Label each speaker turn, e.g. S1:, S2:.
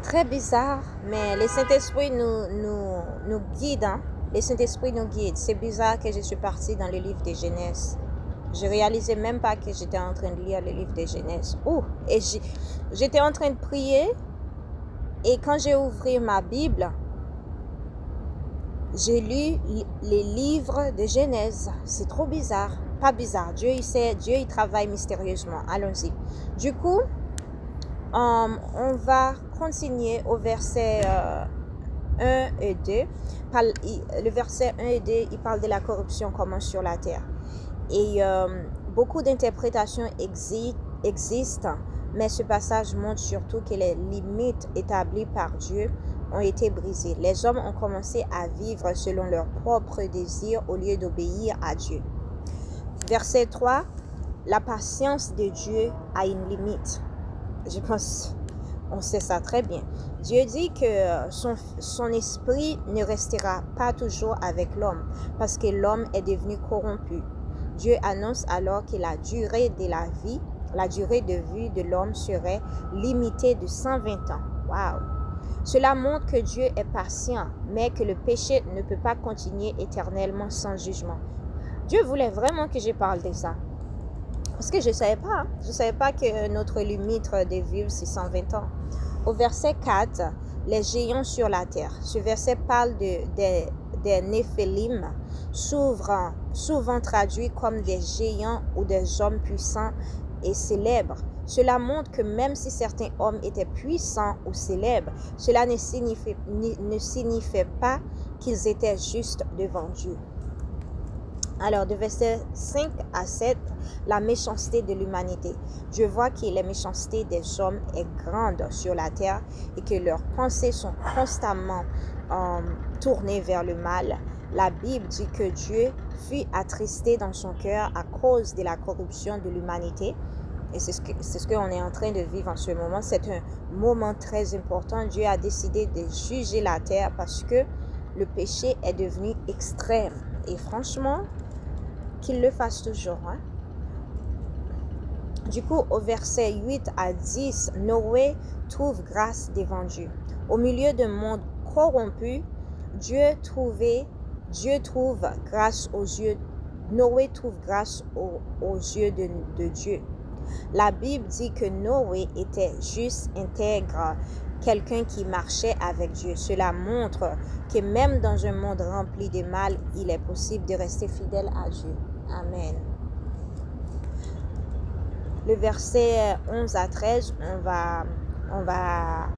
S1: Très bizarre, mais le Saint-Esprit nous guide. Hein? Le Saint-Esprit nous guide. C'est bizarre que je suis partie dans le livre de Genèse. Je réalisais même pas que j'étais en train de lire le livre de Genèse. Et j'étais en train de prier. Et quand j'ai ouvert ma Bible, j'ai lu les livres de Genèse. C'est trop bizarre. Pas bizarre. Dieu, il sait. Dieu, il travaille mystérieusement. Allons-y. Du coup, on va continuer au verset 1 et 2. Le verset 1 et 2, il parle de la corruption comment sur la terre. Et beaucoup d'interprétations existent, mais ce passage montre surtout que les limites établies par Dieu ont été brisées. Les hommes ont commencé à vivre selon leurs propres désirs au lieu d'obéir à Dieu. Verset 3, la patience de Dieu a une limite. Je pense on sait ça très bien. Dieu dit que son esprit ne restera pas toujours avec l'homme parce que l'homme est devenu corrompu. Dieu annonce alors que la durée de vie de l'homme serait limitée de 120 ans. Wow! Cela montre que Dieu est patient, mais que le péché ne peut pas continuer éternellement sans jugement. Dieu voulait vraiment que je parle de ça. Parce que je ne savais pas. Hein? Je ne savais pas que notre limite de vivre, c'est 120 ans. Au verset 4, les géants sur la terre. Ce verset parle des Néphilim, souvent traduits comme des géants ou des hommes puissants et célèbres. Cela montre que même si certains hommes étaient puissants ou célèbres, cela ne signifiait pas qu'ils étaient justes devant Dieu. Alors, de verset 5 à 7, la méchanceté de l'humanité. Je vois que la méchanceté des hommes est grande sur la terre et que leurs pensées sont constamment tournées vers le mal. La Bible dit que Dieu fut attristé dans son cœur à cause de la corruption de l'humanité. Et c'est ce qu'on est en train de vivre en ce moment. C'est un moment très important. Dieu a décidé de juger la terre parce que le péché est devenu extrême. Et franchement, qu'il le fasse toujours. Hein? Du coup, au verset 8 à 10, Noé trouve grâce devant Dieu. Au milieu d'un monde corrompu, Dieu trouve grâce aux yeux. Noé trouve grâce aux yeux de Dieu. La Bible dit que Noé était juste, intègre, quelqu'un qui marchait avec Dieu. Cela montre que même dans un monde rempli de mal, il est possible de rester fidèle à Dieu. Amen. Le verset 11 à 13, on va